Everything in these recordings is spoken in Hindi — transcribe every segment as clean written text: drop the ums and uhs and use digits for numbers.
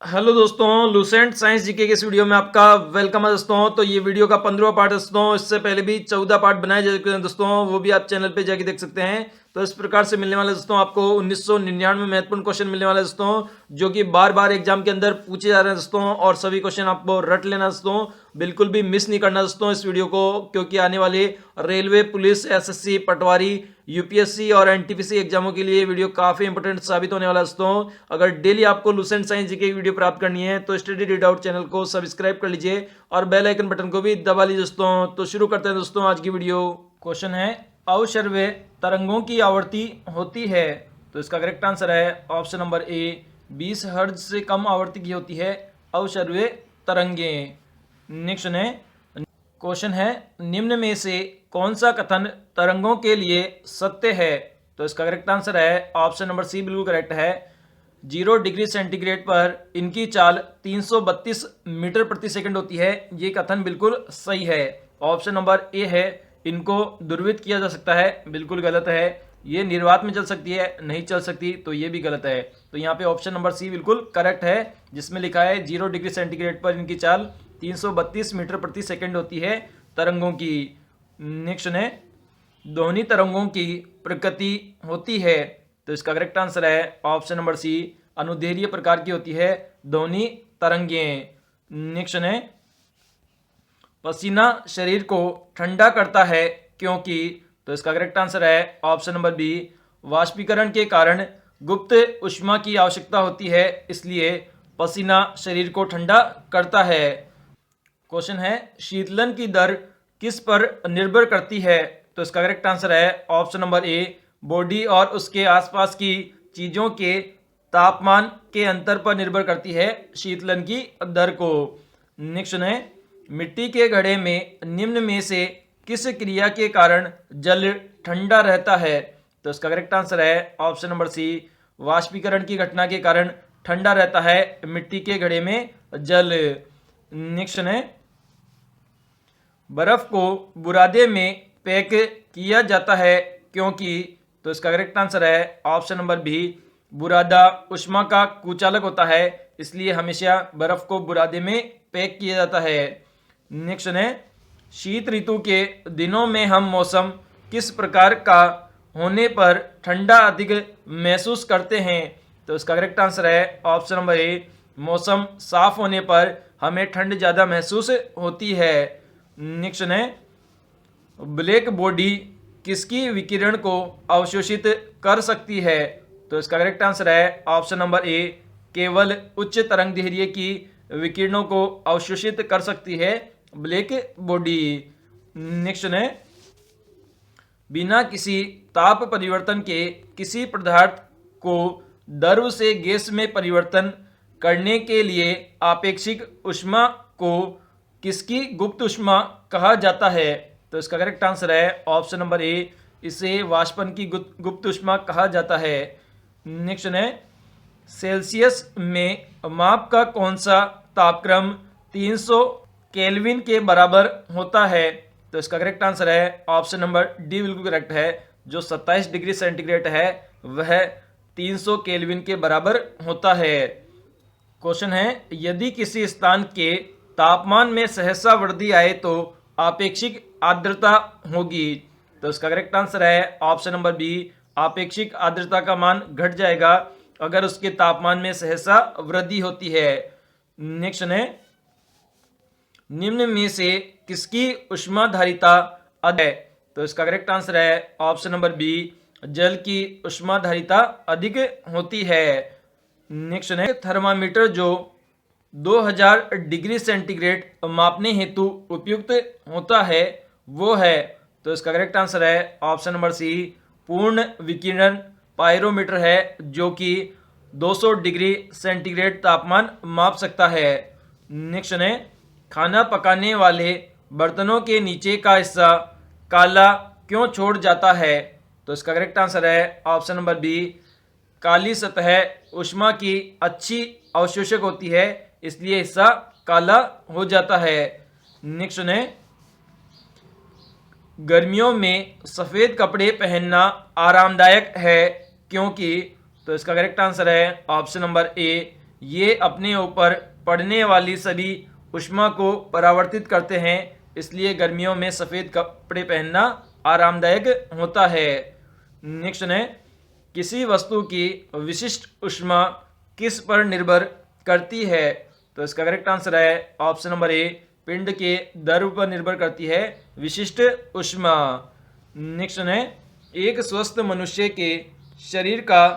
हेलो दोस्तों, लूसेंट साइंस जीके के इस वीडियो में आपका वेलकम है दोस्तों। तो ये वीडियो का 15वां पार्ट है दोस्तों। इससे पहले भी 14 पार्ट बनाए जा चुके हैं दोस्तों, वो भी आप चैनल पे जाके देख सकते हैं। तो इस प्रकार से मिलने वाले दोस्तों आपको 1999 में महत्वपूर्ण क्वेश्चन मिलने वाले दोस्तों, जो कि बार बार एग्जाम के अंदर पूछे जा रहे हैं दोस्तों। और सभी क्वेश्चन आपको रट लेना दोस्तों, बिल्कुल भी मिस नहीं करना दोस्तों इस वीडियो को, क्योंकि आने वाले रेलवे, पुलिस, एसएससी, पटवारी, यूपीएससी और एनटीपीसी एग्जामों के लिए ये वीडियो काफी इंपोर्टेंट साबित होने वाला है दोस्तों। अगर डेली आपको लूसेंट साइंस जी की वीडियो प्राप्त करनी है तो स्टडी रीडआउट चैनल को सब्सक्राइब कर लीजिए और बेल आइकन बटन को भी दबा लीजिए दोस्तों। तो शुरू करते हैं दोस्तों आज की वीडियो। क्वेश्चन है, अवश्रव्य तरंगों की आवृत्ति होती है। तो इसका करेक्ट आंसर है ऑप्शन नंबर ए, 20 हर्ट्ज से कम आवृत्ति की होती है अवश्रव्य तरंगें। नेक्स्ट है, क्वेश्चन है, निम्न में से कौन सा कथन तरंगों के लिए सत्य है। तो इसका करेक्ट आंसर है ऑप्शन नंबर सी, बिल्कुल करेक्ट है। 0 डिग्री सेंटीग्रेड पर इनकी चाल 332 मीटर प्रति सेकंड होती है। ये कथन बिल्कुल सही है। ऑप्शन नंबर ए है, इनको ध्रुवित किया जा सकता है, बिल्कुल गलत है। ये निर्वात में चल सकती है, नहीं चल सकती, तो ये भी गलत है। तो यहाँ पे ऑप्शन नंबर सी बिल्कुल करेक्ट है, जिसमें लिखा है 0 डिग्री सेंटीग्रेड पर इनकी चाल 332 मीटर प्रति सेकंड होती है तरंगों की। नेक्स्ट है, ध्वनि तरंगों की प्रकृति होती है। तो इसका करेक्ट आंसर है ऑप्शन नंबर सी, अनुदैर्घ्य प्रकार की होती है ध्वनि तरंगें। नेक्स्ट है, पसीना शरीर को ठंडा करता है क्योंकि। तो इसका करेक्ट आंसर है ऑप्शन नंबर बी, वाष्पीकरण के कारण गुप्त ऊष्मा की आवश्यकता होती है, इसलिए पसीना शरीर को ठंडा करता है। क्वेश्चन है, शीतलन की दर किस पर निर्भर करती है। तो इसका करेक्ट आंसर है ऑप्शन नंबर ए, बॉडी और उसके आसपास की चीजों के तापमान के अंतर पर निर्भर करती है शीतलन की दर को। नेक्स्ट है, मिट्टी के घड़े में निम्न में से किस क्रिया के कारण जल ठंडा रहता है। तो इसका करेक्ट आंसर है ऑप्शन नंबर सी, वाष्पीकरण की घटना के कारण ठंडा रहता है मिट्टी के घड़े में जल। नेक्स्ट है, बर्फ को बुरादे में पैक किया जाता है क्योंकि। तो इसका करेक्ट आंसर है ऑप्शन नंबर बी, बुरादा ऊष्मा का कुचालक होता है, इसलिए हमेशा बर्फ को बुरादे में पैक किया जाता है। नेक्स्ट है, शीत ऋतु के दिनों में हम मौसम किस प्रकार का होने पर ठंडा अधिक महसूस करते हैं। तो इसका करेक्ट आंसर है ऑप्शन नंबर ए, मौसम साफ होने पर हमें ठंड ज़्यादा महसूस होती है। नेक्स्ट है, ब्लैक बॉडी किसकी विकिरण को अवशोषित कर सकती है। तो इसका करेक्ट आंसर है ऑप्शन नंबर ए, केवल उच्च तरंगदैर्घ्य की विकिरणों को अवशोषित कर सकती है ब्लैक बॉडी। नेक्स्ट है, बिना किसी ताप परिवर्तन के किसी पदार्थ को द्रव से गैस में परिवर्तन करने के लिए आपेक्षिक ऊष्मा को किसकी गुप्त ऊष्मा कहा जाता है। तो इसका करेक्ट आंसर है ऑप्शन नंबर ए, इसे वाष्पन की गुप्त ऊष्मा कहा जाता है। नेक्स्ट है, सेल्सियस में माप का कौन सा तापक्रम 300 केल्विन के बराबर होता है। तो इसका करेक्ट आंसर है ऑप्शन नंबर डी, बिल्कुल करेक्ट है। जो 27 डिग्री सेंटीग्रेड है वह 300 केल्विन के बराबर होता है। क्वेश्चन है, यदि किसी स्थान के तापमान में सहसा वृद्धि आए तो आपेक्षिक आर्द्रता होगी। तो इसका करेक्ट आंसर है ऑप्शन नंबर बी, आपेक्षिक आर्द्रता का मान घट जाएगा अगर उसके तापमान में सहसा वृद्धि होती है। नेक्स्ट है, निम्न में से किसकी ऊष्माधारिता अधिक है। तो इसका करेक्ट आंसर है ऑप्शन नंबर बी, जल की ऊष्माधारिता अधिक होती है। नेक्स्ट है, थर्मामीटर जो 2000 डिग्री सेंटीग्रेड मापने हेतु उपयुक्त होता है वो है। तो इसका करेक्ट आंसर है ऑप्शन नंबर सी, पूर्ण विकिरण पायरोमीटर है, जो कि 200 डिग्री सेंटीग्रेड तापमान माप सकता है। नेक्स्ट है, खाना पकाने वाले बर्तनों के नीचे का हिस्सा काला क्यों छोड़ जाता है। तो इसका करेक्ट आंसर है ऑप्शन नंबर बी, काली सतह ऊष्मा की अच्छी अवशोषक होती है, इसलिए हिस्सा काला हो जाता है। नेक्स्ट है, गर्मियों में सफ़ेद कपड़े पहनना आरामदायक है क्योंकि। तो इसका करेक्ट आंसर है ऑप्शन नंबर ए, ये अपने ऊपर पड़ने वाली सभी ऊष्मा को परावर्तित करते हैं, इसलिए गर्मियों में सफ़ेद कपड़े पहनना आरामदायक होता है। नेक्स्ट है, किसी वस्तु की विशिष्ट ऊष्मा किस पर निर्भर करती है? तो इसका करेक्ट आंसर है ऑप्शन नंबर ए, पिंड के द्रव्य पर निर्भर करती है विशिष्ट ऊष्मा। नेक्स्ट है, एक स्वस्थ मनुष्य के शरीर का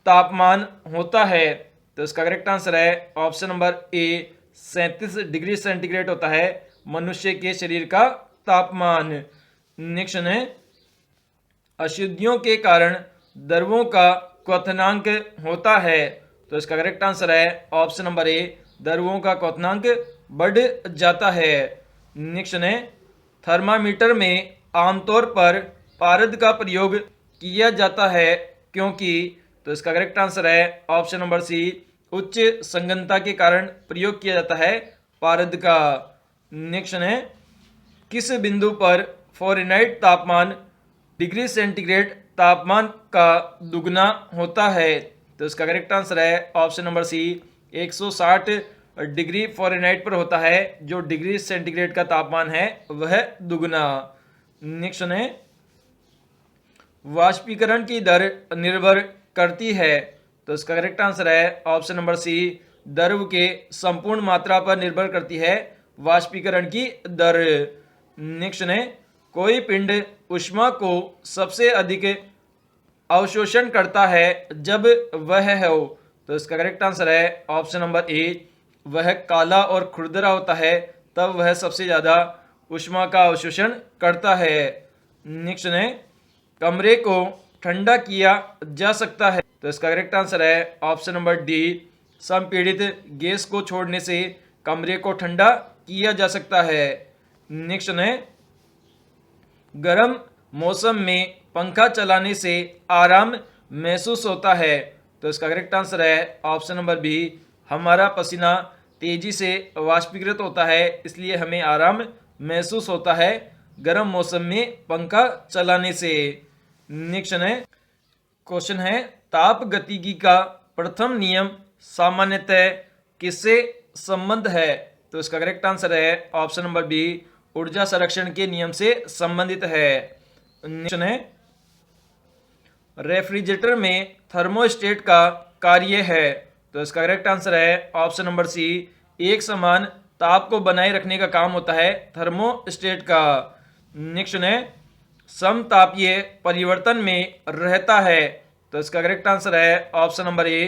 तापमान होता है। तो इसका करेक्ट आंसर है option number A, 37 degree centigrade होता है मनुष्य के शरीर का तापमान। नेक्स्ट है, अशुद्धियों के कारण द्रव्यों का क्वथनांक होता है। तो इसका करेक्ट आंसर है ऑप्शन नंबर ए, द्रव्यों का क्वथनांक बढ़ जाता है। नेक्स्ट है, थर्मामीटर में आमतौर पर पारद का प्रयोग किया जाता है क्योंकि? तो इसका करेक्ट आंसर है ऑप्शन नंबर सी, उच्च संघनता के कारण प्रयोग किया जाता है पारद का। नेक्स्ट है, किस बिंदु पर फ़ारेनहाइट तापमान डिग्री सेंटीग्रेड तापमान का दुगना होता है? तो इसका करेक्ट आंसर है option number C, 160 degree Fahrenheit पर होता है जो डिग्री सेंटीग्रेड का तापमान है वह दुगना। नेक्स्ट है, वाष्पीकरण की दर निर्भर करती है। तो इसका करेक्ट आंसर है ऑप्शन नंबर सी, द्रव के संपूर्ण मात्रा पर निर्भर करती है वाष्पीकरण की दर। नेक्स्ट है, कोई पिंड ऊष्मा को सबसे अधिक अवशोषण करता है जब वह हो। तो इसका करेक्ट आंसर है ऑप्शन नंबर ए, वह काला और खुरदरा होता है तब वह सबसे ज़्यादा ऊष्मा का अवशोषण करता है। नेक्स्ट है, कमरे को ठंडा किया जा सकता है। तो इसका करेक्ट आंसर है ऑप्शन नंबर डी, संपीड़ित गैस को छोड़ने से कमरे को ठंडा किया जा सकता है। नेक्स्ट है, गर्म मौसम में पंखा चलाने से आराम महसूस होता है। तो इसका करेक्ट आंसर है ऑप्शन नंबर बी, हमारा पसीना तेजी से वाष्पीकृत होता है इसलिए हमें आराम महसूस होता है गर्म मौसम में पंखा चलाने से। नेक्स्ट है, क्वेश्चन है, ताप गतिकी का प्रथम नियम सामान्यतः किससे संबंध है? तो इसका करेक्ट आंसर है ऑप्शन नंबर बी, ऊर्जा संरक्षण के नियम से संबंधित है। नेक्स्ट है, रेफ्रिजरेटर में थर्मोस्टेट का कार्य है। तो इसका करेक्ट आंसर है ऑप्शन नंबर सी, एक समान ताप को बनाए रखने का काम होता है थर्मोस्टेट का। नेक्स्ट है, समतापीय परिवर्तन में रहता है। तो इसका करेक्ट आंसर है ऑप्शन नंबर ए,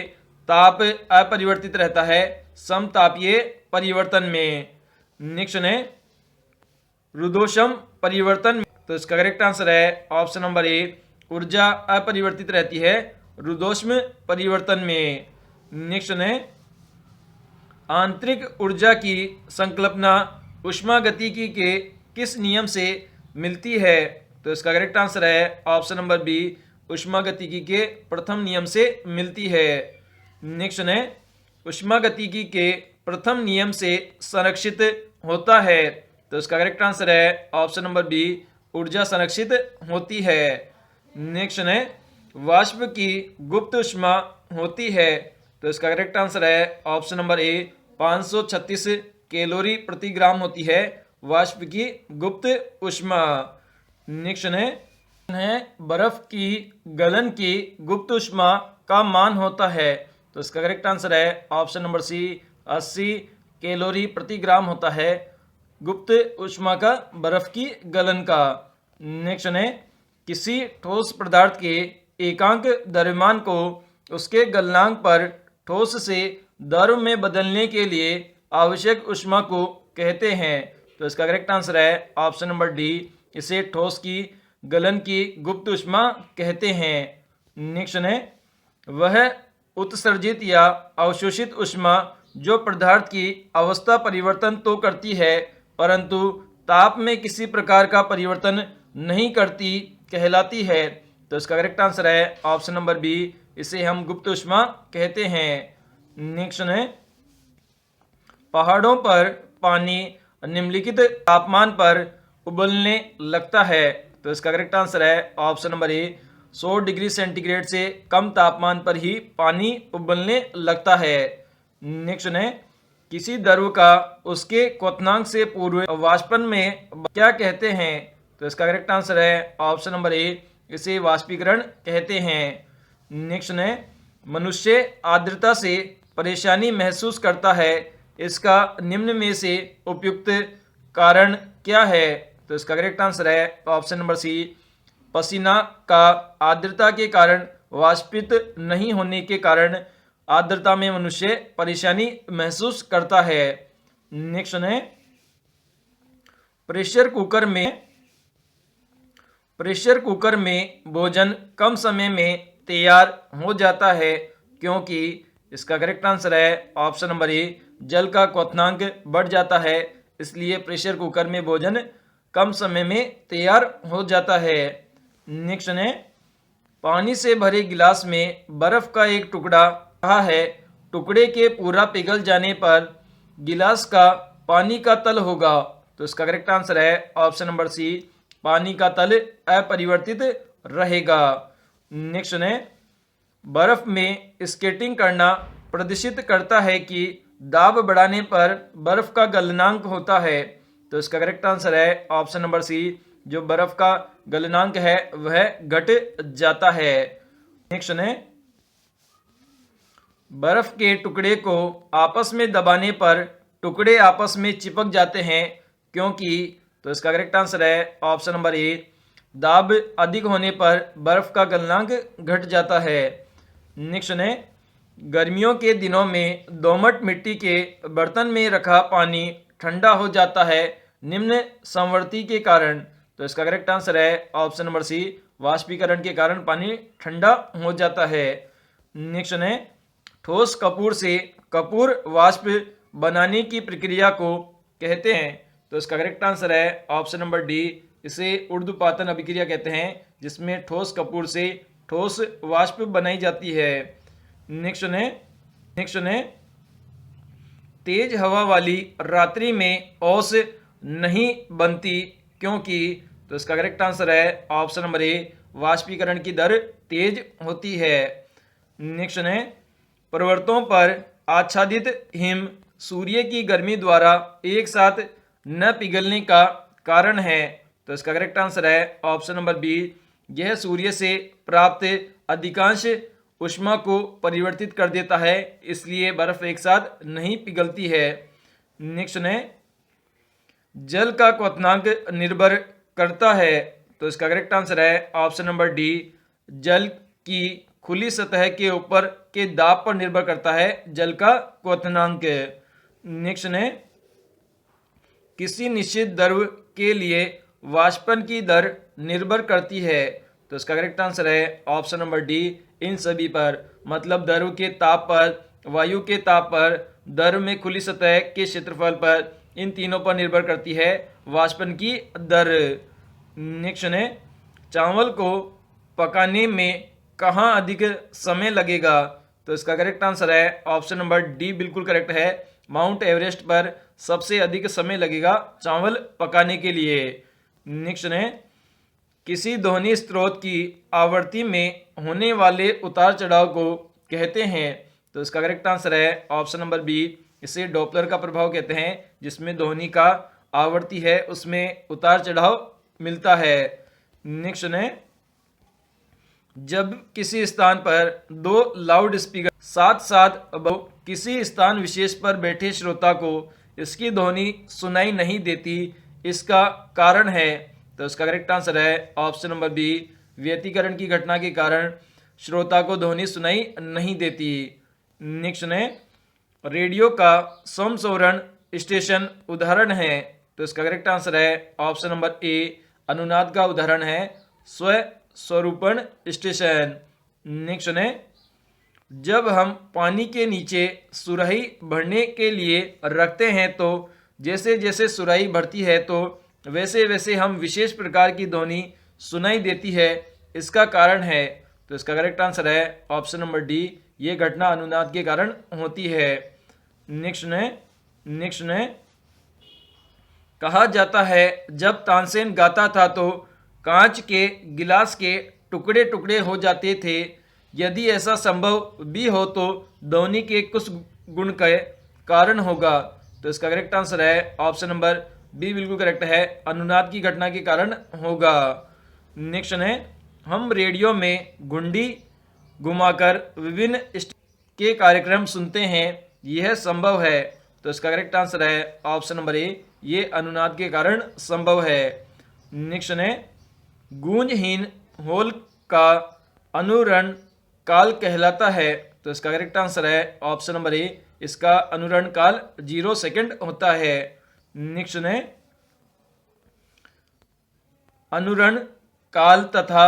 ताप अपरिवर्तित रहता है समतापीय परिवर्तन में। नेक्स्ट है, रुद्धोष्म परिवर्तन में। तो इसका करेक्ट आंसर है ऑप्शन नंबर ए, ऊर्जा अपरिवर्तित रहती है रुद्धोष्म परिवर्तन में। नेक्स्ट है, आंतरिक ऊर्जा की संकल्पना ऊष्मागतिकी के किस नियम से मिलती है? तो इसका करेक्ट आंसर है ऑप्शन नंबर बी, ऊष्मागतिकी के प्रथम नियम से मिलती है। नेक्स्ट है, ऊष्मागतिकी के प्रथम नियम से संरक्षित होता है। तो इसका करेक्ट आंसर है ऑप्शन नंबर बी, ऊर्जा संरक्षित होती है। नेक्स्ट है, वाष्प की गुप्त ऊष्मा होती है। तो इसका करेक्ट आंसर है ऑप्शन नंबर ए, 536 कैलोरी प्रति ग्राम होती है वाष्प की गुप्त ऊष्मा। नेक्स्ट है, बर्फ की गलन की गुप्त ऊष्मा का मान होता है। तो इसका करेक्ट आंसर है ऑप्शन नंबर सी, 80 कैलोरी प्रति ग्राम होता है गुप्त ऊष्मा का बर्फ की गलन का। नेक्स्ट है, किसी ठोस पदार्थ के एकांक द्रव्यमान को उसके गलनांक पर ठोस से द्रव में बदलने के लिए आवश्यक ऊष्मा को कहते हैं। तो इसका करेक्ट आंसर है ऑप्शन नंबर डी, इसे ठोस की गलन की गुप्त ऊष्मा कहते हैं। नेक्स्ट है, वह उत्सर्जित या अवशोषित ऊष्मा जो पदार्थ की अवस्था परिवर्तन तो करती है परंतु ताप में किसी प्रकार का परिवर्तन नहीं करती कहलाती है। तो इसका करेक्ट आंसर है ऑप्शन नंबर बी, इसे हम गुप्त ऊष्मा कहते हैं। नेक्स्ट है, पहाड़ों पर पानी निम्नलिखित तापमान पर उबलने लगता है। तो इसका करेक्ट आंसर है option number A, 100 degree centigrade से कम तापमान पर ही पानी उबलने लगता है। नेक्स्ट है किसी द्रव का उसके क्वथनांक से पूर्व वाष्पन में क्या कहते हैं? तो इसका करेक्ट आंसर है ऑप्शन नंबर ए, इसे वाष्पीकरण कहते हैं। नेक्स्ट है मनुष्य आर्द्रता से परेशानी महसूस करता है, इसका निम्न में से उपयुक्त कारण क्या है? तो इसका करेक्ट आंसर है ऑप्शन नंबर सी, पसीना का आर्द्रता के कारण वाष्पित नहीं होने के कारण आर्द्रता में मनुष्य परेशानी महसूस करता है। नेक्स्ट है प्रेशर कुकर में भोजन कम समय में तैयार हो जाता है क्योंकि इसका करेक्ट आंसर है ऑप्शन नंबर ए, जल का क्वथनांक बढ़ जाता है, इसलिए प्रेशर कुकर में भोजन कम समय में तैयार हो जाता है। नेक्स्ट है पानी से भरे गिलास में बर्फ का एक टुकड़ा रहा है, टुकड़े के पूरा पिघल जाने पर गिलास का पानी का तल होगा। तो इसका करेक्ट आंसर है ऑप्शन नंबर सी, पानी का तल अपरिवर्तित रहेगा। नेक्स्ट है बर्फ में स्केटिंग करना प्रदर्शित करता है कि दाब बढ़ाने पर बर्फ का गलनांक होता है। तो इसका करेक्ट आंसर है ऑप्शन नंबर सी, जो बर्फ का गलनांक है वह घट जाता है। नेक्स्ट है बर्फ के टुकड़े को आपस में दबाने पर टुकड़े आपस में चिपक जाते हैं क्योंकि, तो इसका करेक्ट आंसर है ऑप्शन नंबर ए, दाब अधिक होने पर बर्फ का गलनांक घट जाता है। नेक्स्ट है गर्मियों के दिनों में दोमट मिट्टी के बर्तन में रखा पानी ठंडा हो जाता है निम्न संवर्ती के कारण। तो इसका करेक्ट आंसर है ऑप्शन नंबर सी, वाष्पीकरण के कारण पानी ठंडा हो जाता है। नेक्स्ट है ठोस कपूर से कपूर वाष्प बनाने की प्रक्रिया को कहते हैं। तो इसका करेक्ट आंसर है ऑप्शन नंबर डी, इसे ऊर्ध्वपातन अभिक्रिया कहते हैं, जिसमें ठोस कपूर से ठोस वाष्प बनाई जाती है। नेक्स्ट है तेज हवा वाली रात्रि में औस नहीं बनती क्योंकि, तो इसका करेक्ट आंसर है ऑप्शन नंबर ए, वाष्पीकरण की दर तेज होती है। नेक्स्ट है पर्वतों पर आच्छादित हिम सूर्य की गर्मी द्वारा एक साथ न पिघलने का कारण है। तो इसका करेक्ट आंसर है ऑप्शन नंबर बी, यह सूर्य से प्राप्त अधिकांश ऊष्मा को परिवर्तित कर देता है, इसलिए बर्फ एक साथ नहीं पिघलती है। नेक्स्ट है जल का क्वथनांक निर्भर करता है। तो इसका करेक्ट आंसर है ऑप्शन नंबर डी, जल की खुली सतह के ऊपर के दाब पर निर्भर करता है जल का क्वथनांक। नेक्स्ट है किसी निश्चित द्रव के लिए वाष्पन की दर निर्भर करती है। तो इसका करेक्ट आंसर है ऑप्शन नंबर डी, इन सभी पर, मतलब द्रव के ताप पर, वायु के ताप पर, द्रव में खुली सतह के क्षेत्रफल पर, इन तीनों पर निर्भर करती है वाष्पन की दर। नेक्स्ट है चावल को पकाने में कहाँ अधिक समय लगेगा? तो इसका करेक्ट आंसर है ऑप्शन नंबर डी, बिल्कुल करेक्ट है, माउंट एवरेस्ट पर सबसे अधिक समय लगेगा चावल पकाने के लिए। नेक्स्ट है किसी ध्वनि स्रोत की आवृत्ति में होने वाले उतार चढ़ाव को कहते हैं। तो इसका करेक्ट आंसर है ऑप्शन नंबर बी, इसे डॉपलर का प्रभाव कहते हैं, जिसमें ध्वनि का आवृत्ति है उसमें उतार चढ़ाव मिलता है। नेक्स्ट है जब किसी स्थान पर दो लाउड स्पीकर साथ साथ किसी स्थान विशेष पर बैठे श्रोता को इसकी ध्वनि सुनाई नहीं देती, इसका कारण है। तो इसका करेक्ट आंसर है ऑप्शन नंबर बी, व्यतिकरण की घटना के कारण श्रोता को ध्वनि सुनाई नहीं देती। नेक्स्ट है रेडियो का समस्वरण स्टेशन उदाहरण है। तो इसका करेक्ट आंसर है ऑप्शन नंबर ए, अनुनाद का उदाहरण है स्वरूपण स्टेशन। नेक्स्ट है जब हम पानी के नीचे सुराही भरने के लिए रखते हैं तो जैसे जैसे सुराही भरती है तो वैसे वैसे हम विशेष प्रकार की ध्वनि सुनाई देती है, इसका कारण है। तो इसका करेक्ट आंसर है ऑप्शन नंबर डी, ये घटना अनुनाद के कारण होती है। नेक्स्ट ने कहा जाता है जब तानसेन गाता था तो कांच के गिलास के टुकड़े टुकड़े हो जाते थे, यदि ऐसा संभव भी हो तो ध्वनि के कुछ गुण के कारण होगा। तो इसका करेक्ट आंसर है ऑप्शन नंबर बी बिल्कुल करेक्ट है, अनुनाद की घटना के कारण होगा। नेक्स्ट है, हम रेडियो में घुंडी घुमाकर विभिन्न के कार्यक्रम सुनते हैं, यह संभव है। तो इसका करेक्ट आंसर है ऑप्शन नंबर ए, ये अनुनाद के कारण संभव है। नेक्स्ट है, गूंजहीन होल का अनुरण काल कहलाता है। तो इसका करेक्ट आंसर है ऑप्शन नंबर ए, इसका अनुरण काल 0 सेकंड होता है। नेक्स्ट है, अनुरण काल तथा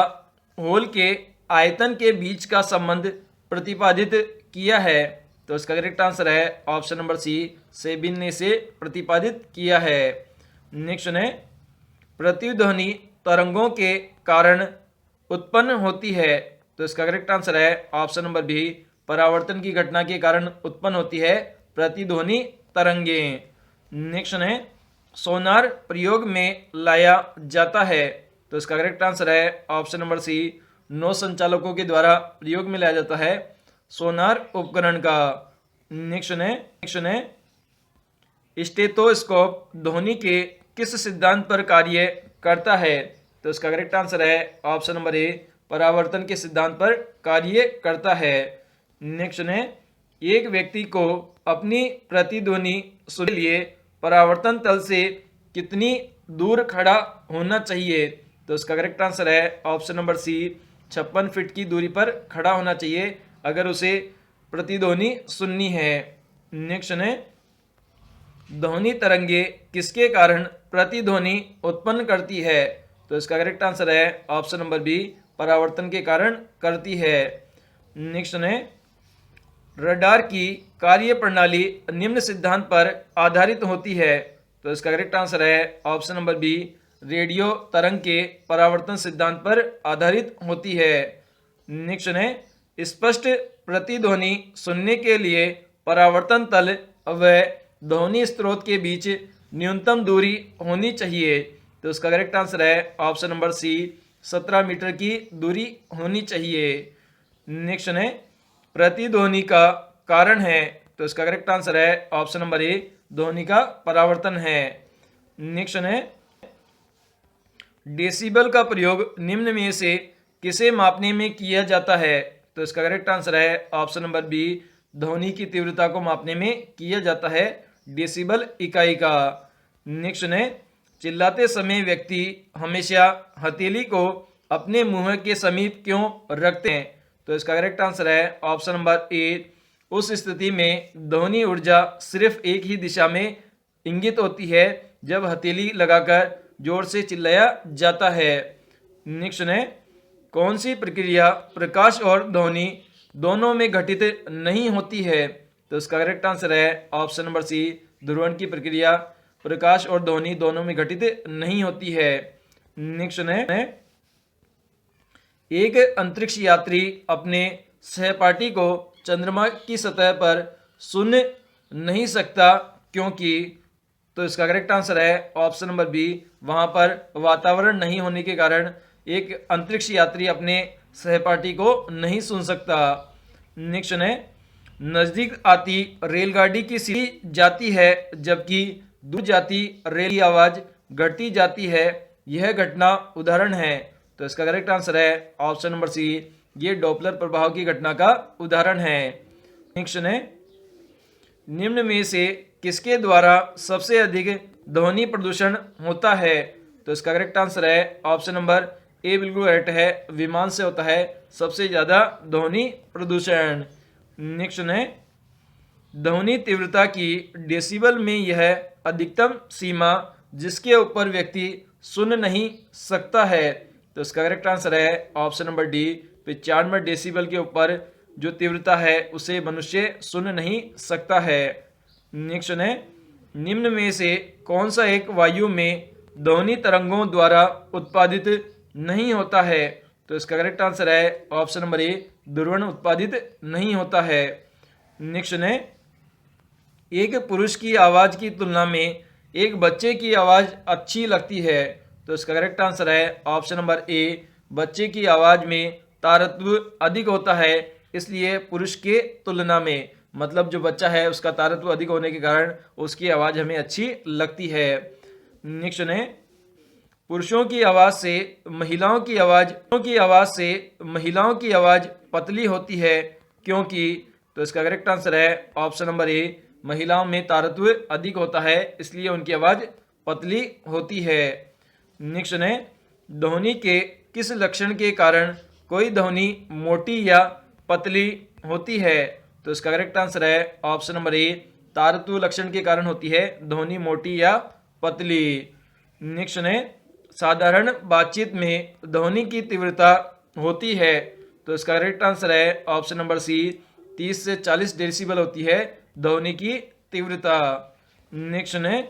होल के आयतन के बीच का संबंध प्रतिपादित किया है। तो इसका करेक्ट आंसर है ऑप्शन नंबर सी, सेबिन ने इसे प्रतिपादित किया है। नेक्स्ट है, प्रतिध्वनि तरंगों के कारण उत्पन्न होती है। तो इसका करेक्ट आंसर है ऑप्शन नंबर बी, परावर्तन की घटना के कारण उत्पन्न होती है प्रतिध्वनि तरंगें। नेक्स्ट है, सोनार प्रयोग में लाया जाता है। तो इसका करेक्ट आंसर है ऑप्शन नंबर सी, नौ संचालकों के द्वारा प्रयोग में लाया जाता है सोनार उपकरण का। नेक्स्ट है, स्टेथोस्कोप ध्वनि के किस सिद्धांत पर कार्य करता है। तो इसका करेक्ट आंसर है ऑप्शन नंबर ए, परावर्तन के सिद्धांत पर कार्य करता है। नेक्स्ट है, एक व्यक्ति को अपनी प्रतिध्वनि सुनने के लिए परावर्तन तल से कितनी दूर खड़ा होना चाहिए। तो इसका करेक्ट आंसर है ऑप्शन नंबर सी, 56 फीट की दूरी पर खड़ा होना चाहिए अगर उसे प्रतिध्वनि सुननी है। नेक्स्ट है, ध्वनि तरंगे किसके कारण प्रतिध्वनि उत्पन्न करती है। तो इसका करेक्ट आंसर है ऑप्शन नंबर बी, परावर्तन के कारण करती है। नेक्स्ट है, रडार की कार्य प्रणाली निम्न सिद्धांत पर आधारित होती है। तो इसका करेक्ट आंसर है ऑप्शन नंबर बी, रेडियो तरंग के परावर्तन सिद्धांत पर आधारित होती है। नेक्स्ट है, स्पष्ट प्रतिध्वनि सुनने के लिए परावर्तन तल व ध्वनि स्रोत के बीच न्यूनतम दूरी होनी चाहिए। तो इसका करेक्ट आंसर है ऑप्शन नंबर सी, 17 मीटर की दूरी होनी चाहिए। नेक्स्ट है, प्रतिध्वनि का कारण है। तो इसका करेक्ट आंसर है ऑप्शन नंबर ए, ध्वनि का परावर्तन है। नेक्स्ट है, डेसिबल का प्रयोग निम्न में से किसे मापने में किया जाता है। तो इसका करेक्ट आंसर है ऑप्शन नंबर बी, ध्वनि की तीव्रता को मापने में किया जाता है डेसिबल इकाई का। नेक्स्ट है, चिल्लाते समय व्यक्ति हमेशा हथेली को अपने मुंह के समीप क्यों रखते हैं। तो इसका करेक्ट आंसर है ऑप्शन नंबर ए, उस स्थिति में ध्वनि ऊर्जा सिर्फ एक ही दिशा में इंगित होती है जब हथेली लगाकर जोर से चिल्लाया जाता है। नेक्स्ट है, कौन सी प्रक्रिया प्रकाश और ध्वनि दोनों में घटित नहीं होती है। तो इसका करेक्ट आंसर है ऑप्शन नंबर सी, ध्रुवण की प्रक्रिया प्रकाश और ध्वनि दोनों में घटित नहीं होती है। नेक्स्ट है, एक अंतरिक्ष यात्री अपने सहपाठी को चंद्रमा की सतह पर सुन नहीं सकता क्योंकि। तो इसका करेक्ट आंसर है ऑप्शन नंबर बी, वहां पर वातावरण नहीं होने के कारण एक अंतरिक्ष यात्री अपने सहपाठी को नहीं सुन सकता। नेक्स्ट है, नजदीक आती रेलगाड़ी की सीटी जाती है जबकि दूर जाती रेल की आवाज घटती जाती है, यह घटना उदाहरण है। तो इसका करेक्ट आंसर है ऑप्शन नंबर सी, ये डॉपलर प्रभाव की घटना का उदाहरण है। नेक्स्ट है, निम्न में से किसके द्वारा सबसे अधिक ध्वनि प्रदूषण होता है। तो इसका करेक्ट आंसर है ऑप्शन नंबर ए बिल्कुल करेक्ट है, विमान से होता है सबसे ज्यादा ध्वनि प्रदूषण। नेक्स्ट है, ध्वनि तीव्रता की डेसिबल में यह अधिकतम सीमा जिसके ऊपर व्यक्ति सुन नहीं सकता है। तो इसका करेक्ट आंसर है ऑप्शन नंबर डी, 95 डेसिबल के ऊपर जो तीव्रता है उसे मनुष्य सुन नहीं सकता है। नेक्स्ट है, निम्न में से कौन सा एक वायु में ध्वनि तरंगों द्वारा उत्पादित नहीं होता है। तो इसका करेक्ट आंसर है ऑप्शन नंबर ए, ध्रुवण उत्पादित नहीं होता है। नेक्स्ट है, एक पुरुष की आवाज की तुलना में एक बच्चे की आवाज अच्छी लगती है। तो इसका करेक्ट आंसर है ऑप्शन नंबर ए, बच्चे की आवाज में तारतम्य अधिक होता है, इसलिए पुरुष के तुलना में। मतलब जो बच्चा है उसका तारत्व अधिक होने के कारण उसकी आवाज़ हमें अच्छी लगती है। नेक्स्ट है, पुरुषों की आवाज़ से महिलाओं की आवाज़ पतली होती है क्योंकि, तो इसका करेक्ट आंसर है ऑप्शन नंबर ए, महिलाओं में तारत्व अधिक होता है इसलिए उनकी आवाज़ पतली होती है। नेक्स्ट है, ध्वनि के किस लक्षण के कारण कोई ध्वनि मोटी या पतली होती है? तो इसका करेक्ट आंसर है ऑप्शन नंबर ए, तारत्व लक्षण के कारण होती है ध्वनि मोटी या पतली। नेक्स्ट है, साधारण बातचीत में ध्वनि की तीव्रता होती है, तो इसका करेक्ट आंसर है ऑप्शन नंबर सी, 30 से 40 डेसिबल होती है ध्वनि की तीव्रता। नेक्स्ट है,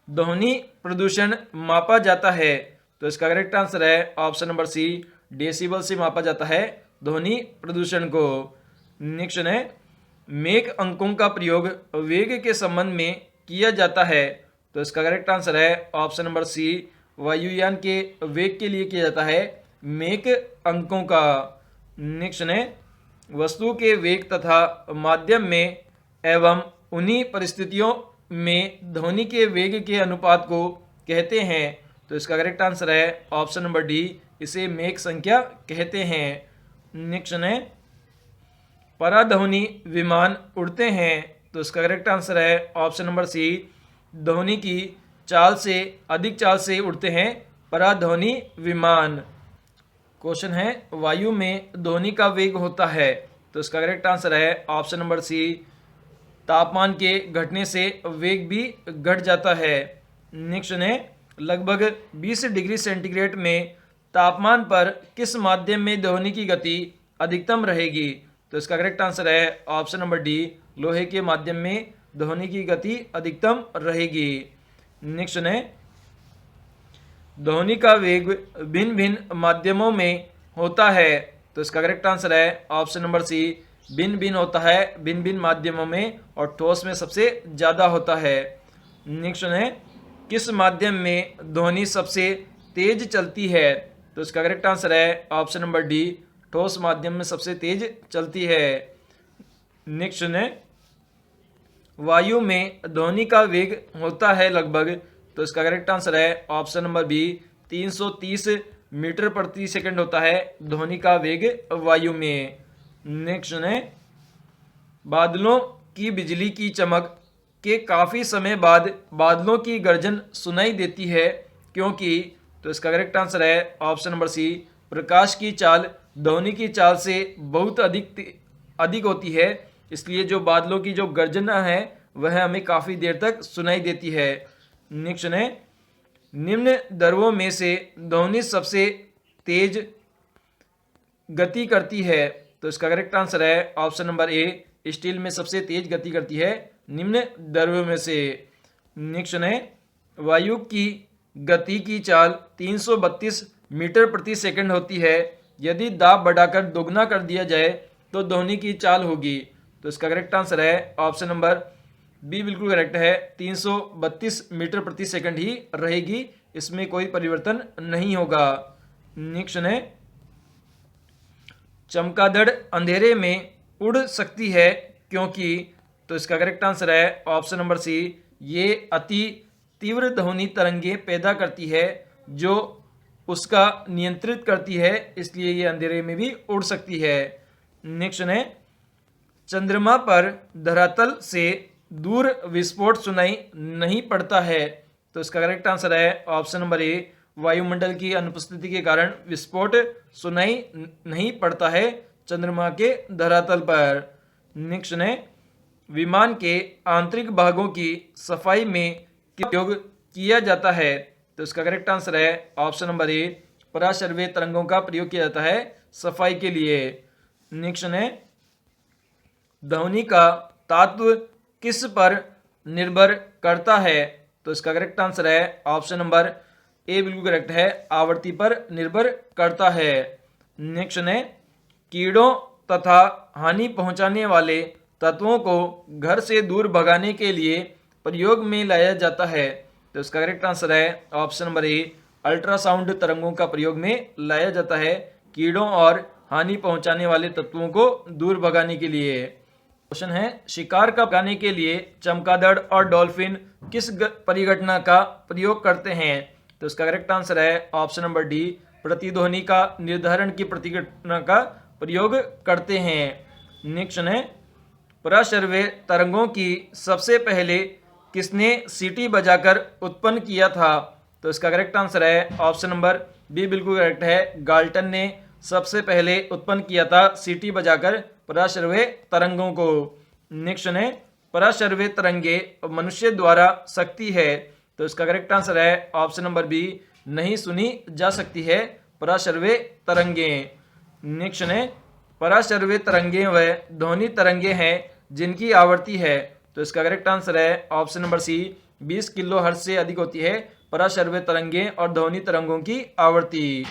ध्वनि प्रदूषण मापा जाता है, तो इसका करेक्ट आंसर है ऑप्शन नंबर सी, डेसिबल से मापा जाता है ध्वनि प्रदूषण को। नेक्स्ट है, मेक अंकों का प्रयोग वेग के संबंध में किया जाता है, तो इसका करेक्ट आंसर है ऑप्शन नंबर सी, वायुयान के वेग के लिए किया जाता है मेक अंकों का। नेक्स्ट है, वस्तु के वेग तथा माध्यम में एवं उन्हीं परिस्थितियों में ध्वनि के वेग के अनुपात को कहते हैं, तो इसका करेक्ट आंसर है ऑप्शन नंबर डी, इसे मेक संख्या कहते हैं। नेक्स्ट है, पराध्वनि विमान उड़ते हैं, तो इसका करेक्ट आंसर है ऑप्शन नंबर सी, ध्वनि की अधिक चाल से उड़ते हैं पराध्वनि विमान। क्वेश्चन है, वायु में ध्वनि का वेग होता है, तो इसका करेक्ट आंसर है ऑप्शन नंबर सी, तापमान के घटने से वेग भी घट जाता है। नेक्स्ट है, लगभग 20 डिग्री सेंटीग्रेड में तापमान पर किस माध्यम में ध्वनि की गति अधिकतम रहेगी, तो इसका करेक्ट आंसर है ऑप्शन नंबर डी, लोहे के माध्यम में ध्वनि की गति अधिकतम रहेगी। नेक्स्ट है, ध्वनि का वेग भिन्न भिन्न माध्यमों में होता है, तो इसका करेक्ट आंसर है ऑप्शन नंबर सी, भिन्न भिन्न होता है भिन्न भिन्न माध्यमों में और ठोस में सबसे ज़्यादा होता है। नेक्स्ट है, किस माध्यम में ध्वनि सबसे तेज चलती है, तो इसका करेक्ट आंसर है ऑप्शन नंबर डी, ठोस माध्यम में सबसे तेज चलती है। नेक्स्ट है, वायु में ध्वनि का वेग होता है लगभग, तो इसका करेक्ट आंसर है ऑप्शन नंबर बी, 330 मीटर प्रति सेकंड होता है ध्वनि का वेग वायु में। नेक्स्ट है, बादलों की बिजली की चमक के काफ़ी समय बाद बादलों की गर्जन सुनाई देती है क्योंकि, तो इसका करेक्ट आंसर है ऑप्शन नंबर सी, प्रकाश की चाल ध्वनि की चाल से बहुत अधिक होती है इसलिए जो बादलों की जो गर्जना है वह हमें काफ़ी देर तक सुनाई देती है। नेक्स्ट है, निम्न द्रवों में से ध्वनि सबसे तेज गति करती है, तो इसका करेक्ट आंसर है ऑप्शन नंबर ए, स्टील में सबसे तेज गति करती है निम्न द्रव्यों में से। नेक्स्ट है, वायु की गति की चाल 332 मीटर प्रति सेकंड होती है, यदि दाब बढ़ाकर दोगुना कर दिया जाए तो ध्वनि की चाल होगी, तो इसका करेक्ट आंसर है ऑप्शन नंबर बी, बिल्कुल करेक्ट है, 332 मीटर प्रति सेकंड ही रहेगी, इसमें कोई परिवर्तन नहीं होगा। नेक्स्ट है, चमगादड़ अंधेरे में उड़ सकती है क्योंकि, तो इसका करेक्ट आंसर है ऑप्शन नंबर सी, ये अति तीव्र ध्वनि तरंगे पैदा करती है जो उसका नियंत्रित करती है इसलिए ये अंधेरे में भी उड़ सकती है। नेक्स्ट है, चंद्रमा पर धरातल से दूर विस्फोट सुनाई नहीं पड़ता है, तो इसका करेक्ट आंसर है ऑप्शन नंबर ए, वायुमंडल की अनुपस्थिति के कारण विस्फोट सुनाई नहीं पड़ता है चंद्रमा के धरातल पर। नेक्स्ट है, विमान के आंतरिक भागों की सफाई में उपयोग किया जाता है, तो इसका करेक्ट आंसर है ऑप्शन नंबर ए, पराश्रव्य तरंगों का प्रयोग किया जाता है सफाई के लिए। नेक्स्ट है, ध्वनि का तात्व किस पर निर्भर करता है, तो इसका करेक्ट आंसर है ऑप्शन नंबर ए, बिल्कुल करेक्ट है, आवृत्ति पर निर्भर करता है। नेक्स्ट है, कीड़ों तथा हानि पहुंचाने वाले तत्वों को घर से दूर भगाने के लिए प्रयोग में लाया जाता है, तो इसका करेक्ट आंसर है ऑप्शन नंबर ए, अल्ट्रासाउंड तरंगों का प्रयोग में लाया जाता है कीड़ों और हानि पहुंचाने वाले तत्वों को दूर भगाने के लिए। क्वेश्चन है, शिकार का भगाने के लिए चमगादड़ और डॉल्फिन किस परिघटना का प्रयोग करते हैं? तो इसका करेक्ट आंसर है ऑप्शन नंबर डी, प्रतिध्वनि का निर्धारण की प्रतिघटना का प्रयोग करते हैं। नेक्स्ट है, प्रश्रव्य तरंगों की सबसे पहले किसने सीटी बजाकर उत्पन्न किया था? तो इसका करेक्ट आंसर है ऑप्शन नंबर बी, बिल्कुल करेक्ट है। गाल्टन ने सबसे पहले उत्पन्न किया था सीटी बजाकर प्रश्रव्य तरंगों को। नेक्स्ट है, प्रश्रव्य तरंगे मनुष्य द्वारा सकती है? तो इसका करेक्ट आंसर है ऑप्शन नंबर बी, नहीं सुनी जा सकती है प्रश्रव्य तरंगे। नेक्स्ट है, प्रश्रव्य तरंगे व ध्वनि तरंगे हैं जिनकी आवृत्ति है? तो इसका करेक्ट आंसर है ऑप्शन नंबर सी, 20 किलोहर्ट्ज से अधिक होती है प्रश्रव्य तरंगे और ध्वनि तरंगों की आवृत्ति।